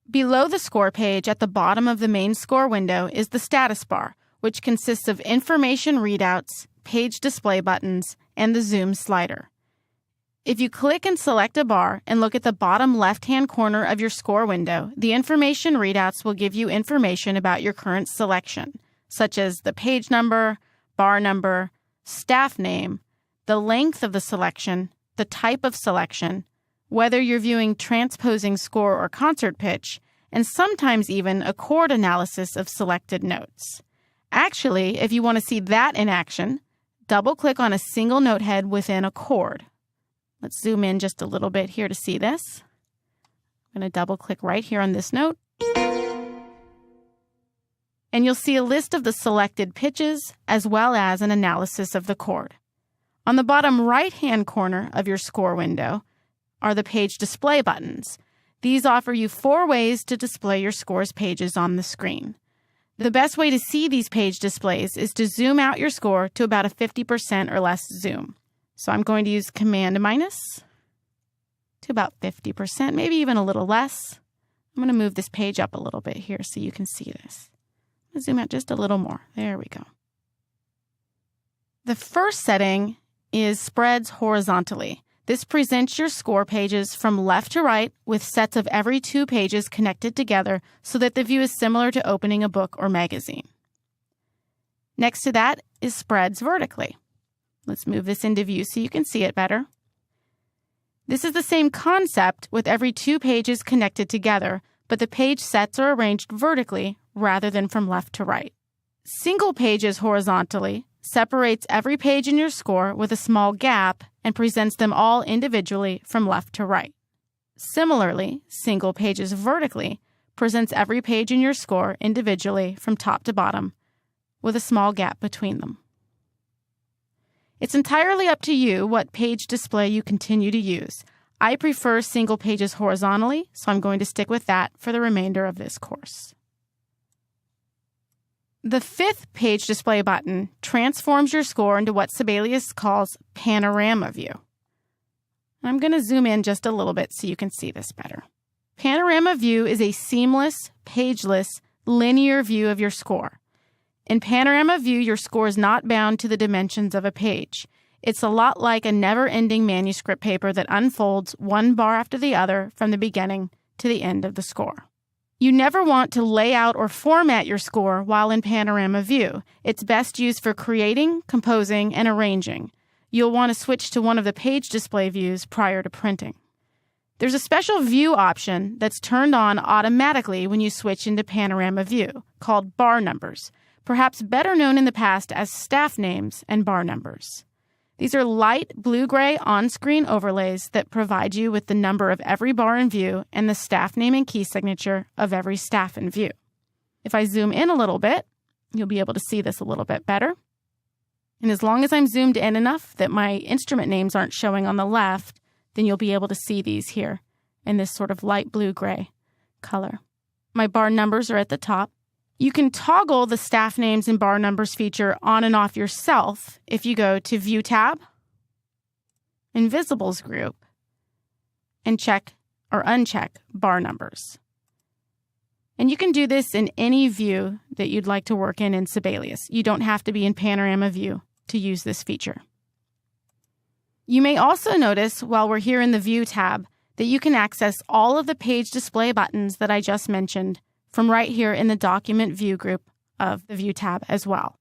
Below the score page at the bottom of the main score window is the status bar, which consists of information readouts, page display buttons, and the zoom slider. If you click and select a bar and look at the bottom left-hand corner of your score window, the information readouts will give you information about your current selection, such as the page number, bar number, staff name, the length of the selection, the type of selection, whether you're viewing transposing score or concert pitch, and sometimes even a chord analysis of selected notes. Actually, if you want to see that in action, double-click on a single note head within a chord. Let's zoom in just a little bit here to see this. I'm going to double-click right here on this note. And you'll see a list of the selected pitches as well as an analysis of the chord. On the bottom right-hand corner of your score window are the page display buttons. These offer you 4 ways to display your score's pages on the screen. The best way to see these page displays is to zoom out your score to about a 50% or less zoom. So I'm going to use Command minus to about 50%, maybe even a little less. I'm going to move this page up a little bit here so you can see this. I'm going to zoom out just a little more. There we go. The first setting is spreads horizontally. This presents your score pages from left to right with sets of every 2 pages connected together so that the view is similar to opening a book or magazine. Next to that is spreads vertically. Let's move this into view so you can see it better. This is the same concept with every 2 pages connected together, but the page sets are arranged vertically rather than from left to right. Single pages horizontally separates every page in your score with a small gap and presents them all individually from left to right. Similarly, single pages vertically presents every page in your score individually from top to bottom with a small gap between them. It's entirely up to you what page display you continue to use. I prefer single pages horizontally, so I'm going to stick with that for the remainder of this course. The 5th page display button transforms your score into what Sibelius calls panorama view. I'm going to zoom in just a little bit so you can see this better. Panorama view is a seamless, pageless, linear view of your score. In panorama view, your score is not bound to the dimensions of a page. It's a lot like a never-ending manuscript paper that unfolds one bar after the other from the beginning to the end of the score. You never want to lay out or format your score while in panorama view. It's best used for creating, composing, and arranging. You'll want to switch to one of the page display views prior to printing. There's a special view option that's turned on automatically when you switch into panorama view, called bar numbers, perhaps better known in the past as staff names and bar numbers. These are light blue-gray on-screen overlays that provide you with the number of every bar in view and the staff name and key signature of every staff in view. If I zoom in a little bit, you'll be able to see this a little bit better. And as long as I'm zoomed in enough that my instrument names aren't showing on the left, then you'll be able to see these here in this sort of light blue-gray color. My bar numbers are at the top. You can toggle the staff names and bar numbers feature on and off yourself if you go to View tab, Invisibles group, and check or uncheck bar numbers. And you can do this in any view that you'd like to work in Sibelius. You don't have to be in panorama view to use this feature. You may also notice while we're here in the View tab that you can access all of the page display buttons that I just mentioned from right here in the Document View group of the View tab as well.